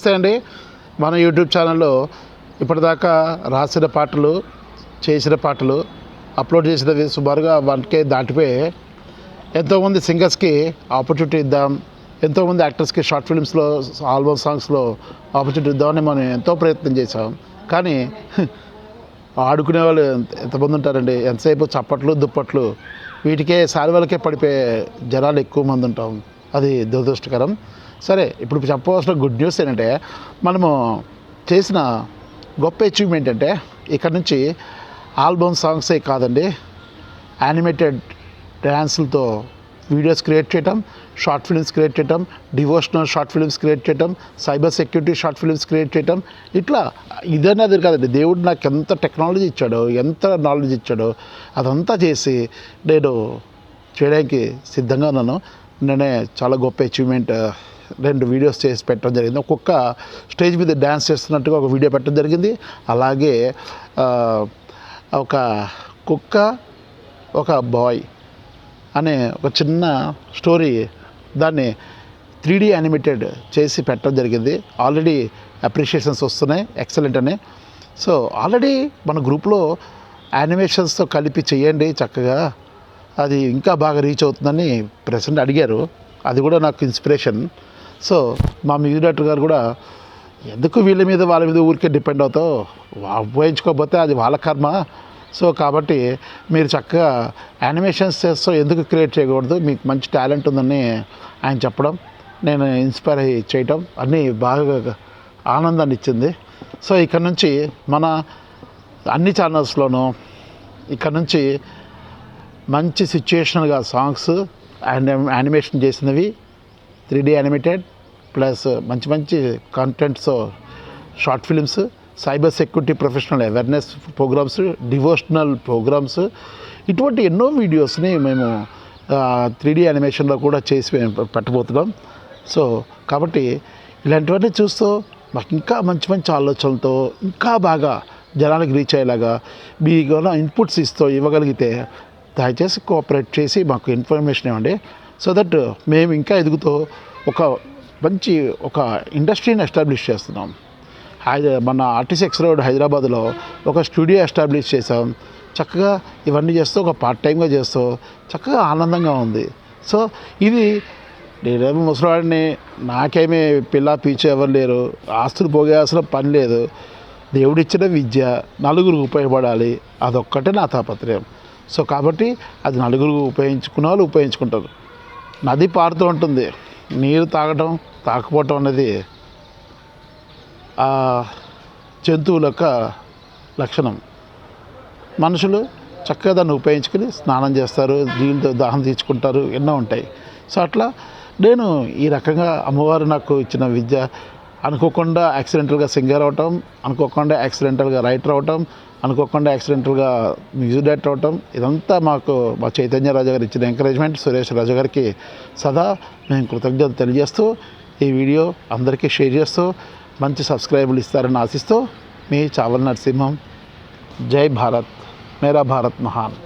నమస్తే అండి. మన యూట్యూబ్ ఛానల్లో ఇప్పటిదాకా రాసిన పాటలు, చేసిన పాటలు, అప్లోడ్ చేసినవి సుమారుగా 1K దాటిపోయి ఎంతోమంది సింగర్స్కి ఆపర్చునిటీ ఇద్దాం, ఎంతోమంది యాక్టర్స్కి షార్ట్ ఫిల్మ్స్లో, ఆల్బమ్ సాంగ్స్లో ఆపర్చునిటీ ఇద్దామని మనం ఎంతో ప్రయత్నం చేసాం. కానీ ఆడుకునే వాళ్ళు ఎంతమంది ఉంటారండి? ఎంతసేపు చప్పట్లు దుప్పట్లు వీటికే సారివలకే పడిపోయే జనాలు ఎక్కువ మంది ఉంటాం. అది దురదృష్టకరం. సరే, ఇప్పుడు చెప్పవలసిన గుడ్ న్యూస్ ఏంటంటే, మనము చేసిన గొప్ప అచీవ్మెంట్ అంటే ఇక్కడ నుంచి ఆల్బమ్ సాంగ్సే కాదండి, యానిమేటెడ్ డ్యాన్సులతో వీడియోస్ క్రియేట్ చేయటం, షార్ట్ ఫిల్మ్స్ క్రియేట్ చేయటం, డివోషనల్ షార్ట్ ఫిల్మ్స్ క్రియేట్ చేయటం, cyber security short films create చేయటం. ఇట్లా ఇదనేది కాదండి, దేవుడు నాకు ఎంత టెక్నాలజీ ఇచ్చాడో, ఎంత నాలెడ్జ్ ఇచ్చాడో అదంతా చేసి నేను చేయడానికి సిద్ధంగా ఉన్నాను. నేనే చాలా గొప్ప అచీవ్మెంట్ 2 వీడియోస్ చేసి పెట్టడం జరిగింది. ఒక్కొక్క స్టేజ్ మీద డ్యాన్స్ చేస్తున్నట్టుగా ఒక వీడియో పెట్టడం జరిగింది. అలాగే ఒక కుక్క ఒక బాయ్ అనే ఒక చిన్న స్టోరీ, దాన్ని 3D యానిమేటెడ్ చేసి పెట్టడం జరిగింది. ఆల్రెడీ అప్రిషియేషన్స్ వస్తున్నాయి, ఎక్సలెంట్ అని. సో ఆల్రెడీ మన గ్రూప్లో యానిమేషన్స్తో కలిపి చేయండి చక్కగా, అది ఇంకా బాగా రీచ్ అవుతుందని ప్రెసిడెంట్ అడిగారు. అది కూడా నాకు ఇన్స్పిరేషన్. సో మా మ్యూజిక్ డైరెక్టర్ గారు కూడా, ఎందుకు వాళ్ళ మీద ఊరికే డిపెండ్ అవుతావు, ఉపయోగించుకోకపోతే అది వాళ్ళ కర్మ. సో కాబట్టి మీరు చక్కగా యానిమేషన్స్ చేస్తూ ఎందుకు క్రియేట్ చేయకూడదు, మీకు మంచి టాలెంట్ ఉందని ఆయన చెప్పడం, నేను ఇన్స్పైర్ అయ్యి చేయటం అన్నీ బాగా ఆనందాన్ని ఇచ్చింది. సో ఇక్కడ నుంచి మన అన్ని ఛానల్స్లోనూ ఇక్కడ నుంచి మంచి సిచ్యుయేషనల్గా సాంగ్స్ అండ్ యానిమేషన్ చేసినవి, 3D యానిమేటెడ్ ప్లస్ మంచి మంచి contents, short films, cyber security professional awareness programs, devotional programs, ఇటువంటి ఎన్నో వీడియోస్ని మేము 3D యానిమేషన్లో కూడా చేసి పెట్టబోతున్నాం. సో కాబట్టి ఇలాంటివన్నీ చూస్తూ మాకు ఇంకా మంచి మంచి ఆలోచనలతో ఇంకా బాగా జనాలకు రీచ్ అయ్యేలాగా మీకు ఇన్పుట్స్ ఇవ్వగలిగితే దయచేసి కోఆపరేట్ చేసి మాకు ఇన్ఫర్మేషన్ ఇవ్వండి. సో దట్ మేము ఇంకా ఎదుగుతూ ఒక ఇండస్ట్రీని ఎస్టాబ్లిష్ చేస్తున్నాం. మన RTX రోడ్ హైదరాబాద్లో ఒక స్టూడియో ఎస్టాబ్లిష్ చేసాం. చక్కగా ఇవన్నీ చేస్తూ ఒక పార్ట్ టైంగా చేస్తూ చక్కగా ఆనందంగా ఉంది. సో ఇది నేనేమో ముసలివాడిని, నాకేమీ పిల్ల పీచు ఎవరు లేరు, ఆస్తులు పోగేయాల్సిన పని లేదు. దేవుడిచ్చిన విద్య నలుగురికి ఉపయోగపడాలి, అదొక్కటే నా తాపత్రయం. సో కాబట్టి అది నలుగురు ఉపయోగించుకున్న వాళ్ళు ఉపయోగించుకుంటారు. నది పారుతూ ఉంటుంది, నీరు తాకపోవటం అనేది జంతువుల యొక్క లక్షణం. మనుషులు చక్కగా దాన్ని ఉపయోగించుకుని స్నానం చేస్తారు, నీళ్ళతో దాహం తీర్చుకుంటారు, ఎన్నో ఉంటాయి. సో అట్లా నేను ఈ రకంగా అమ్మవారు నాకు ఇచ్చిన విద్య, అనుకోకుండా యాక్సిడెంటల్గా సింగర్ అవటం, అనుకోకుండా యాక్సిడెంటల్గా రైటర్ అవటం, అనుకోకుండా యాక్సిడెంటల్గా మ్యూజిక్ డైరెక్టర్ అవటం, ఇదంతా మాకు మా చైతన్య రాజా గారు ఇచ్చిన ఎంకరేజ్మెంట్. సురేష్ రాజా గారికి సదా మేము కృతజ్ఞత తెలియజేస్తూ ఈ వీడియో అందరికీ షేర్ చేస్తూ మంచి సబ్స్క్రైబర్లు ఇస్తారని ఆశిస్తూ మీ చావల్ నరసింహం. జై భారత్, మేరా భారత్ మహాన్.